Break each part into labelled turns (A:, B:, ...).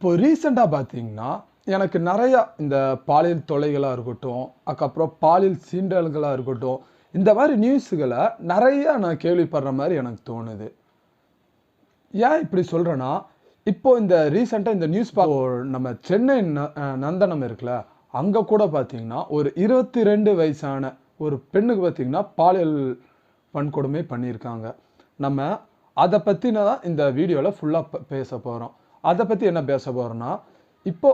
A: இப்போ ரீசெண்டா பார்த்தீங்கன்னா, எனக்கு நெறையா இந்த பாலியல் தொல்லைகளா இருக்கட்டும், அதுக்கப்புறம் பாலியல் சீண்டல்களா இருக்கட்டும், இந்த மாரி நியூஸுகள நெறையா நான் கேள்விப்படுற மாரி எனக்கு தோணுது. ஏன் இப்படி சொல்றேன்னா, இப்போ இந்த ரீசெண்டா இந்த நியூஸ் நம்ம சென்னை நந்தனம் இருக்குல்ல, அங்க கூட பார்த்தீங்கன்னா, ஒரு 22 வயசான ஒரு பெண்ணுக்கு பார்த்தீங்கன்னா, பாலியல் வன்கொடுமை பண்ணியிருக்காங்க. நம்ம அத பத்தின தான் இந்த வீடியோல ஃபுல்லா பேசப் போறோம். அத பத்தி என்ன பேசப் போறோம்னா, இப்போ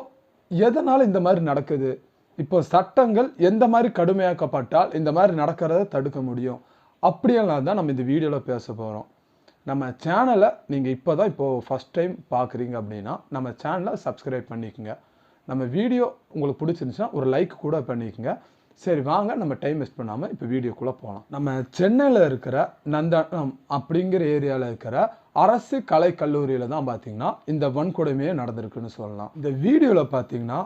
A: எதனால இந்த மாரி நடக்குது? இப்போ சட்டங்கள் எந்த மாரி கடுமையாக்கப்பட்டால் இந்த மாரி நடக்கிறத தடுக்க முடியும்? அப்படியெல்லாம் தான் நம்ம இந்த வீடியோல பேசப் போறோம். நம்ம சேனலை நீங்க இப்பதான் இப்போ ஃபர்ஸ்ட் டைம் பார்க்குறீங்க அப்படின்னா, நம்ம சேனலை சப்ஸ்கிரைப் பண்ணிக்கங்க. நம்ம வீடியோ உங்களுக்கு பிடிச்சிருந்துச்சுன்னா ஒரு லைக் கூட பண்ணிக்கங்க. சரி வாங்க நம்ம டைம் வேஸ்ட் பண்ணாம இப்போ வீடியோக்குள்ள போலாம். நம்ம சென்னையில இருக்கிற நந்தனம் அப்படிங்கிற ஏரியால இருக்கிற அரசு கலைக் கல்லூரியில தான் பார்த்தீங்கன்னா, இந்த வன்கொடுமையே நடந்திருக்குன்னு சொல்லலாம். இந்த வீடியோல பார்த்தீங்கன்னா,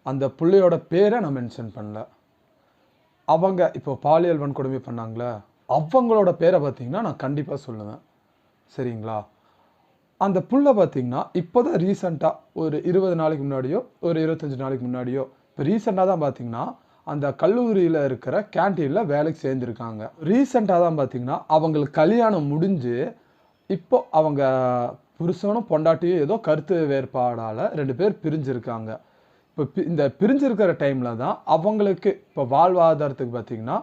A: அந்த புள்ளையோட பேரை நான் மென்ஷன் பண்ணல. அவங்க இப்போ பாலியல் வன்கொடுமை பண்ணாங்கல்ல, அவங்களோட பேரை பார்த்தீங்கன்னா நான் கண்டிப்பா சொல்லுவேன். சரிங்களா? அந்த புள்ள பார்த்தீங்கன்னா, இப்போதான் ரீசென்ட்டா ஒரு 20 நாளைக்கு முன்னாடியோ, ஒரு 25 நாளைக்கு முன்னாடியோ, இப்போ ரீசென்ட்டா தான் பார்த்தீங்கன்னா, அந்த கல்லூரியில இருக்கிற கேன்டீன்ல வேலைக்கு சேர்ந்திருக்காங்க. ரீசென்ட்டா தான் பார்த்தீங்கன்னா, அவங்களுக்கு கல்யாணம் முடிஞ்சு, இப்போ அவங்க புருஷனும் பொண்டாட்டியும் ஏதோ கருத்து வேறுபாடால 2 பேர் பிரிஞ்சிருக்காங்க. இப்போ இந்த பிரிஞ்சிருக்கிற டைம்ல தான் அவங்களுக்கு இப்போ வாழ்வாதாரத்துக்கு பார்த்தீங்கன்னா,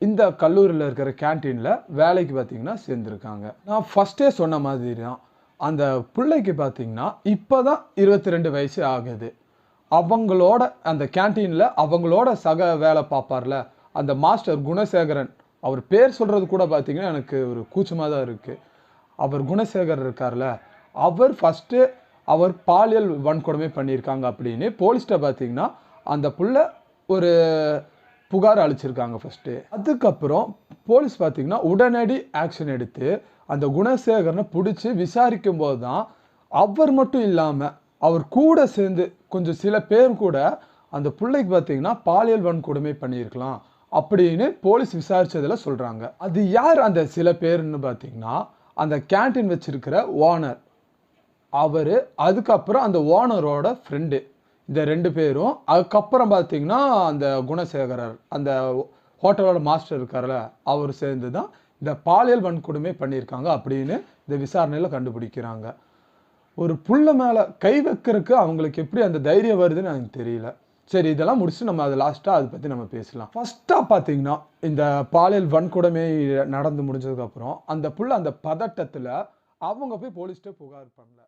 A: இந்த கல்லூரியில இருக்கிற கேன்டீன்ல வேலைக்கு பார்த்தீங்கன்னா சேர்ந்திருக்காங்க. நான் ஃபர்ஸ்ட்டே சொன்ன மாதிரி தான். அந்த புள்ளைக்கு பார்த்தீங்கன்னா, இப்பதான் 22 வயசு ஆகுது. அவங்களோட அந்த கேன்டீன்ல அவங்களோட சக வேலை பார்ப்பார்ல, அந்த மாஸ்டர் குணசேகரன். அவர் பேர் சொல்றது கூட பார்த்தீங்கன்னா, எனக்கு ஒரு கூச்சமா தான் இருக்கு. அவர் குணசேகர் இருக்கார்ல, அவர் ஃபர்ஸ்ட்டு அவர் பாலியல் வன்கொடுமை பண்ணியிருக்காங்க அப்படின்னு போலீஸ்ட்ட பார்த்தீங்கன்னா, அந்த புள்ள ஒரு புகார் அளிச்சிருக்காங்க ஃபர்ஸ்ட்டு. அதுக்கப்புறம் போலீஸ் பார்த்தீங்கன்னா, உடனடி ஆக்ஷன் எடுத்து அந்த குணசேகரனை புடிச்சு விசாரிக்கும் போது தான், அவர் மட்டும் இல்லாம, அவர் கூட சேர்ந்து கொஞ்சம் சில பேர் கூட அந்த புள்ளைக்கு பார்த்தீங்கன்னா, பாலியல் வன்கொடுமை பண்ணியிருக்கலாம் அப்படின்னு போலீஸ் விசாரிச்சதுல சொல்றாங்க. அது யார் அந்த சில பேர்ன்னு பார்த்தீங்கன்னா, அந்த கேன்டீன் வச்சிருக்கிற ஓனர். அவரு, அதுக்கப்புறம் அந்த ஓனரோட ஃப்ரெண்டு. இந்த 2 பேரும். அதுக்கப்புறம் பார்த்தீங்கன்னா, அந்த குணசேகரர், அந்த ஹோட்டலோட மாஸ்டர் இருக்கார்ல, அவர் சேர்ந்து தான் இந்த பாலியல் வன்கொடுமை பண்ணியிருக்காங்க அப்படின்னு இந்த விசாரணையில கண்டுபிடிக்கிறாங்க. ஒரு புள்ள மேல கை வைக்கிறதுக்கு அவங்களுக்கு எப்படி அந்த தைரியம் வருதுன்னு எனக்கு தெரியல. சரி இதெல்லாம் முடிச்சுட்டு நம்ம அது லாஸ்ட்டா அத பத்தி நம்ம பேசலாம். ஃபர்ஸ்ட்டா பார்த்தீங்கன்னா, இந்த பாலியல் வன்கொடுமை நடந்து முடிஞ்சதுக்கு அப்புறம், அந்த புள்ள அந்த பதட்டத்துல அவங்க போய் போலீஸ்ட்ட புகார் பண்ணல.